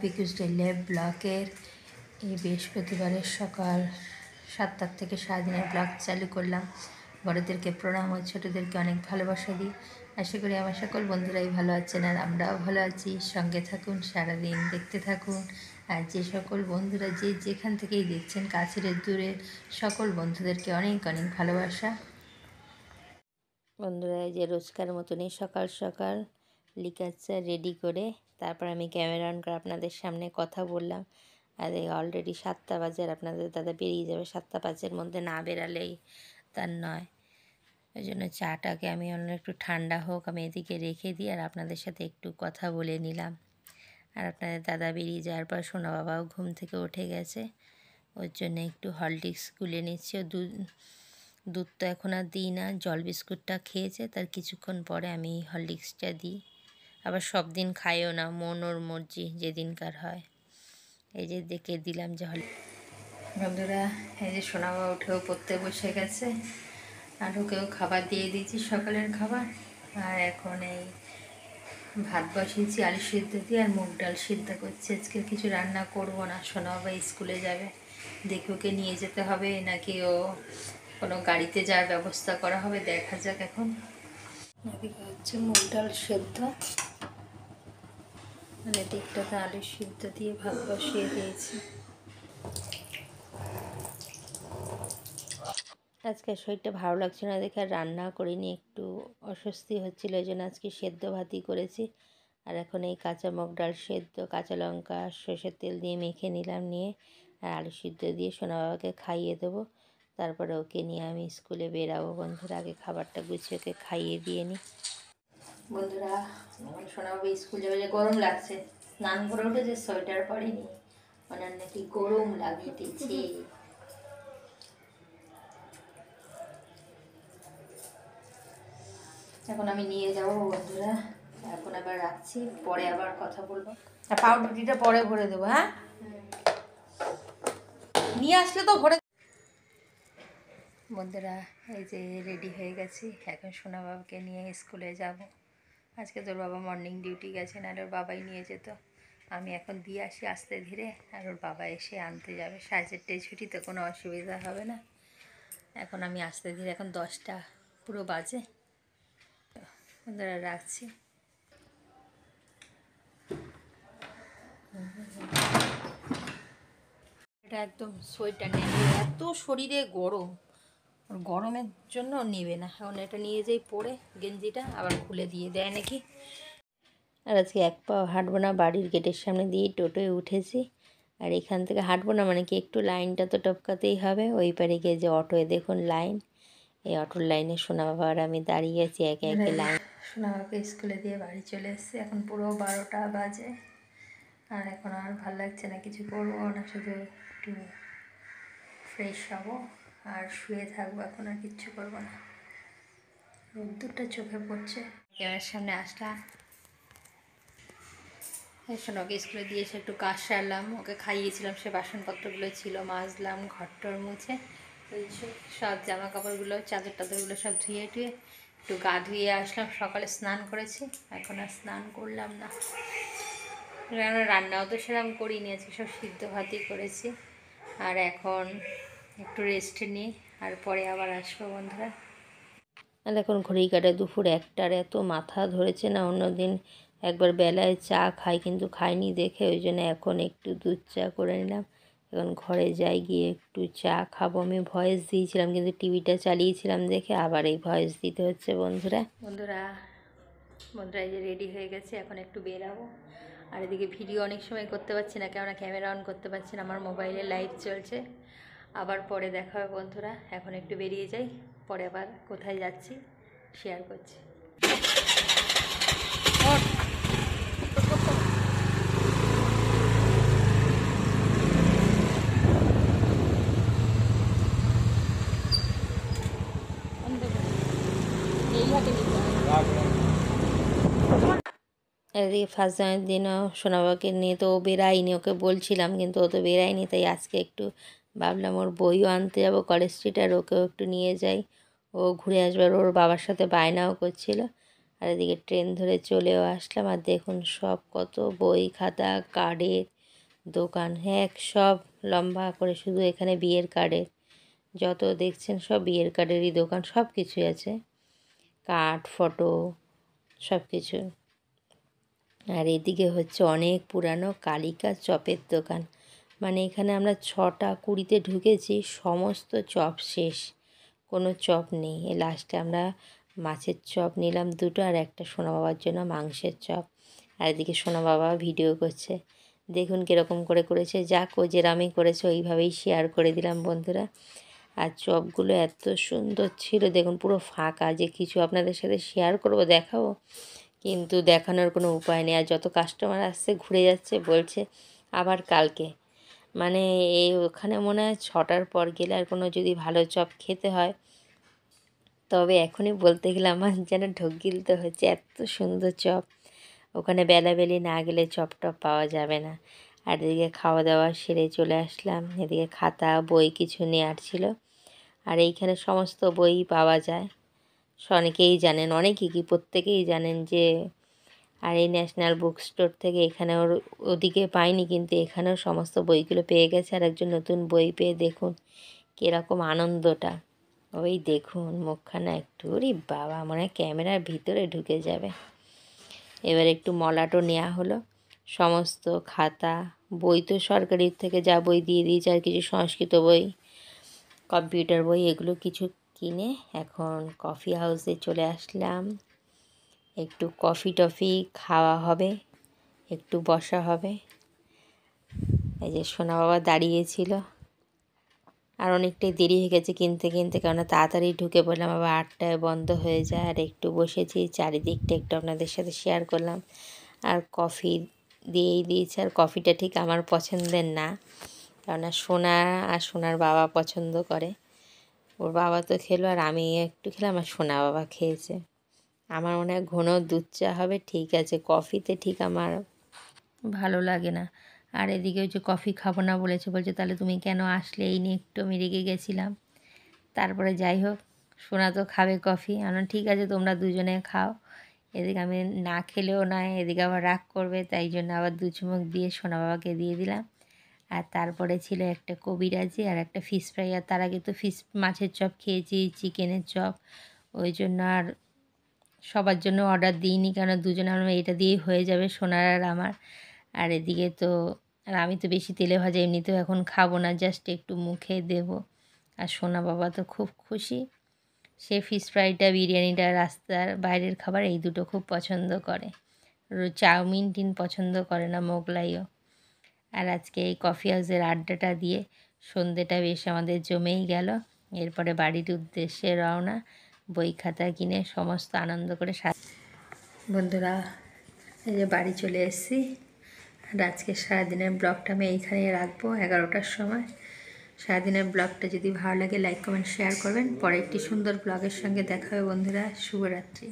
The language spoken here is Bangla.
পিকুসডে লেব ব্লকের এই বৃহস্পতিবারের সকাল 7টা থেকে সারাদিনের ব্লগ চালু করলাম। বড়োদেরকে প্রণাম ও ছোটোদেরকে অনেক ভালোবাসা দিই। আশা করি আমার সকল বন্ধুরাই ভালো আছেন আর আমরাও ভালো আছি। সঙ্গে থাকুন, সারাদিন দেখতে থাকুন। আর যে সকল বন্ধুরা যে যেখান থেকেই দেখছেন, কাছের দূরের সকল বন্ধুদেরকে অনেক অনেক ভালোবাসা। বন্ধুরা, যে রোজকার মতনই সকাল সকাল লিকার চা রেডি করে তারপর আমি ক্যামেরা অন করে আপনাদের সামনে কথা বললাম। আর অলরেডি 7টা বাজে, আর আপনাদের দাদা বেরিয়ে যাবে। 7টা 5-এর মধ্যে না বেরালেই তার নয়। ওই জন্য চাটাকে আমি অন্য একটু ঠান্ডা হোক আমি এদিকে রেখে দিই আর আপনাদের সাথে একটু কথা বলে নিলাম। আর আপনাদের দাদা বেরিয়ে যাওয়ার পর সোনা বাবাও ঘুম থেকে উঠে গেছে, ওর জন্য একটু হরলিক্স গুলে নিচ্ছি। ও দুধ তো এখন আর দিই না, জল বিস্কুটটা খেয়েছে, তার কিছুক্ষণ পরে আমি হরলিক্সটা দিই। আবার সব দিন খাইও না, মন ওর মর্জি যেদিনকার হয়। এই যে দেখে দিলাম যে বন্ধুরা, এই যে সোনা বাবা উঠেও পড়তে বসে গেছে আর ওকেও খাবার দিয়ে দিয়েছি, সকালের খাবার। আর এখন এই ভাত বসিয়েছি আলু সিদ্ধ দিয়ে, আর মুগ ডাল সিদ্ধ করছি। আজকে কিছু রান্না করব না, সোনা বাবা স্কুলে যাবে, দেখে ওকে নিয়ে যেতে হবে নাকি ও কোনো গাড়িতে যাওয়ার ব্যবস্থা করা হবে, দেখা যাক। এখন এদিকে হচ্ছে মুগ ডাল সেদ্ধ, মানে দিকটাতে আলু সিদ্ধ দিয়ে ভাত বসিয়ে দিয়েছি। আজকে শরীরটা ভালো লাগছে না দেখে আর রান্না করিনি, একটু অস্বস্তি হচ্ছিলো, এই জন্য আজকে সেদ্ধ ভাতই করেছি। আর এখন এই কাঁচা মুগ ডাল সেদ্ধ, কাঁচা লঙ্কা সর্ষের তেল দিয়ে মেখে নিলাম, নিয়ে আর আলু সিদ্ধ দিয়ে সোনা বাবাকে খাইয়ে দেবো। তারপরে ওকে নিয়ে আমি স্কুলে বেরাবো। বন্ধুরা, আগে খাবারটা গুছিয়ে ওকে খাইয়ে দিয়ে নিই। বন্ধুরা, সোনা বাবা স্কুল যাবে, যে গরম লাগছে, স্নান করে উঠেছে, সোয়েটার পরেনি, ওনার নাকি গরম লাগতেছে। এখন আমি নিয়ে যাব বন্ধুরা, এখন আবার রাখছি, পরে আবার কথা বলবো। আর পাউরুটিটা পরে ভরে দেবো। হ্যাঁ, নিয়ে আসলে তো ভরে। বন্ধুরা, এই যে রেডি হয়ে গেছি, এখন সোনা বাবাকে নিয়ে স্কুলে যাব। আজকে তোর বাবা মর্নিং ডিউটি গেছে, নাহলে ওর বাবাই নিয়ে যেত। আমি এখন দিয়ে আসি আস্তে ধীরে, আর ওর বাবা এসে আনতে যাবে। 4:30টায় ছুটি, তো কোনো অসুবিধা হবে না। এখন আমি আস্তে ধীরে, এখন 10টা পুরো বাজে। বন্ধুরা, রাখছি। এটা একদম সোয়েটার নেবে, এত শরীরে গরম, আর গরমের জন্য নেবে না। এখন এটা নিয়ে যাই পরে, গেঞ্জিটা আবার খুলে দিয়ে দেয় নাকি। আর আজকে এক পা হাঁটবো না, বাড়ির গেটের সামনে দিয়ে টোটোয় উঠেছি। আর এখান থেকে হাঁটবো না মানে কি, একটু লাইনটা তো টপকাতেই হবে। ওই পারে গিয়ে যে অটোয় দেখুন লাইন, এই অটোর লাইনে সোনা বাবা আর আমি দাঁড়িয়ে আছি একে একে লাইন। সোনা বাবাকে স্কুলে দিয়ে বাড়ি চলে এসেছি, এখন পুরো 12টা বাজে। আর এখন আর ভালো লাগছে না, কিছু করবো না, শুধু একটু ফ্রেশ হবো আর শুয়ে থাকবো। এখন আর কিচ্ছু করবো না, রোদ্দুরটা চোখে পড়ছে। ক্যামেরার সামনে আসলাম, সোনাকে স্কুলে দিয়েছে, একটু কাজ সারলাম, ওকে খাইয়েছিলাম, সে বাসনপত্রগুলো ছিল মাজলাম, ঘরটর মুছে সব জামা কাপড়গুলো চাদর টাদরগুলো সব ধুয়ে টুয়ে একটু গা ধুয়ে আসলাম। সকালে স্নান করেছি, এখন আর স্নান করলাম না। রান্নাও তো সেরকম করিনি, আজকে সব সিদ্ধ ভাতই করেছি। আর এখন একটু রেস্ট নিই, আর পরে আবার আসবো বন্ধুরা। আর এখন ঘড়ি কাটে দুপুর 1টার, এত মাথা ধরেছে না। অন্যদিন একবার বেলায় চা খাই, কিন্তু খাইনি দেখে ওই জন্য এখন একটু দুধ চা করে নিলাম। এখন ঘরে যাই, গিয়ে একটু চা খাবো। আমি ভয়েস দিয়েছিলাম, কিন্তু টিভিটা চালিয়েছিলাম দেখে আবার এই ভয়েস দিতে হচ্ছে। বন্ধুরা বন্ধুরা বন্ধুরা এই যে রেডি হয়ে গেছে, এখন একটু বেরাবো। আর এদিকে ভিডিও অনেক সময় করতে পারছি না, কেননা ক্যামেরা অন করতে পারছি না, আমার মোবাইলে লাইভ চলছে। আবার পরে দেখা হবে বন্ধুরা, এখন একটু বেরিয়ে যাই, পরে আবার কোথায় যাচ্ছি শেয়ার করছি। এদিকে ফার্স্ট জানুয়ারির দিনও সোনাবাবাকে নিয়ে তো ও বেরায়নি, ওকে বলছিলাম কিন্তু ও তো বেরায়নি। তাই আজকে একটু ভাবলাম ওর বইও আনতে যাবো কলেজ স্ট্রিট, আর ওকেও একটু নিয়ে যাই, ও ঘুরে আসবে। আর ওর বাবার সাথে বায়নাও করছিল। আর এদিকে ট্রেন ধরে চলেও আসলাম। আর দেখুন সব কত বই খাতা কার্ডের দোকান, হ্যাঁ সব লম্বা করে, শুধু এখানে বিয়ের কার্ডের, যত দেখছেন সব বিয়ের কার্ডেরই দোকান, সব কিছুই আছে, কার্ড, ফটো, সব কিছু। আর এদিকে হচ্ছে অনেক পুরানো কালিকা চপের দোকান, মানে এখানে আমরা 6:20 ঢুকেছি, সমস্ত চপ শেষ, কোনো চপ নেই। লাস্টে আমরা মাছের চপ নিলাম 2টো, আর একটা সোনা বাবার জন্য মাংসের চপ। আর এদিকে সোনা বাবা ভিডিও করছে, দেখুন কীরকম করে করেছে, যাক ও যেরামই করেছে ওইভাবেই শেয়ার করে দিলাম বন্ধুরা। আর চপগুলো এত সুন্দর ছিল, দেখুন পুরো ফাঁকা, যে কিছু আপনাদের সাথে শেয়ার করব দেখাবো, কিন্তু দেখানোর কোনো উপায় নেই। আর যত কাস্টমার আসছে ঘুরে যাচ্ছে, বলছে আবার কালকে, মানে এই ওখানে মনে হয় 6টার পর গেলে আর কোনো যদি ভালো চপ খেতে হয়, তবে এখনই বলতে গেলে আমার যেন ঢোক গিলতে হচ্ছে, এত সুন্দর চপ। ওখানে বেলাবেলি না গেলে চপ টপ পাওয়া যাবে না। আর এদিকে খাওয়া দাওয়া সেরে চলে আসলাম, এদিকে খাতা বই কিছু নেওয়ার ছিল। আর এইখানে সমস্ত বই পাওয়া যায়, অনেকেই জানেন, অনেকেই কি প্রত্যেকেই জানেন যে, আর এই ন্যাশনাল বুক স্টোর থেকে এখানে ওদিকে পাইনি, কিন্তু এখানেও সমস্ত বইগুলো পেয়ে গেছে। আর একজন নতুন বই পেয়ে দেখুন কীরকম আনন্দটা, ওই দেখুন মুখখানা একটু, ওরে বাবা মনে হয় ক্যামেরার ভিতরে ঢুকে যাবে। এবার একটু মলাটও নেওয়া হলো, সমস্ত খাতা বই তো সরকারির থেকে যা বই দিয়ে দিয়েছে, আর কিছু সংস্কৃত বই, কম্পিউটার বই, এগুলো কিছু কিনে এখন কফি হাউসে চলে আসলাম। একটু কফি টফি খাওয়া হবে, একটু বসা হবে। এই যে সোনা বাবা দাঁড়িয়েছিল, আর অনেকটাই দেরি হয়ে গেছে কিনতে কিনতে, কেননা তাড়াতাড়ি ঢুকে পড়লাম, আবার 8টায় বন্ধ হয়ে যায়। আর একটু বসেছি, চারিদিকটা একটু আপনাদের সাথে শেয়ার করলাম। আর কফি দিয়েই দিয়েছে, আর কফিটা ঠিক আমার পছন্দের না, কেননা সোনা আর সোনার বাবা পছন্দ করে, ওর বাবা তো খেলো আর আমি একটু খেলাম, আর সোনা বাবা খেয়েছে। আমার মনে হয় ঘন দুধ চা হবে, ঠিক আছে, কফিতে ঠিক আমার ভালো লাগে না। আর এদিকে ওই যে কফি খাবো না বলেছে, বলছে তাহলে তুমি কেন আসলে, এই নিয়ে একটু আমি রেগে গেছিলাম। তারপরে যাই হোক, সোনা তো খাবে কফি, আমার ঠিক আছে তোমরা দুজনে খাও, এদিকে আমি না খেলেও নয়, এদিকে আবার রাগ করবে, তাই জন্য আবার 2 চুমুক দিয়ে সোনা বাবাকে দিয়ে দিলাম। আর তারপরে ছিল একটা কবিরাজি আর একটা ফিশ ফ্রাই, আর তার আগে তো মাছের চপ খেয়েছি, চিকেনের চপ, ওই জন্য আর সবার জন্য অর্ডার দিইনি, কেন দুজনে আমরা এটা দিয়েই হয়ে যাবে, সোনার আর আমার। আর এদিকে তো, আর আমি তো বেশি তেলে ভাজা এমনিতেও এখন খাবো না, জাস্ট একটু মুখে দেব। আর সোনা বাবা তো খুব খুশি, সে ফিশ ফ্রাইটা, বিরিয়ানিটা, রাস্তার বাইরের খাবার এই দুটো খুব পছন্দ করে, চাউমিন পছন্দ করে না, মোগলাইও। আর আজকে এই কফি হাউসের আড্ডাটা দিয়ে সন্ধ্যেটা বেশ আমাদের জমেই গেল। এরপরে বাড়ির উদ্দেশ্যে রওনা, বই খাতা কিনে সমস্ত আনন্দ করে বন্ধুরা এই যে বাড়ি চলে এসেছি। আর আজকে সারাদিনের ব্লগটা আমি এইখানেই রাখবো 11টার সময়। সারাদিনের ব্লগটা যদি ভালো লাগে লাইক কমেন্ট শেয়ার করবেন। পরে একটি সুন্দর ব্লগের সঙ্গে দেখা হবে বন্ধুরা, শুভরাত্রি।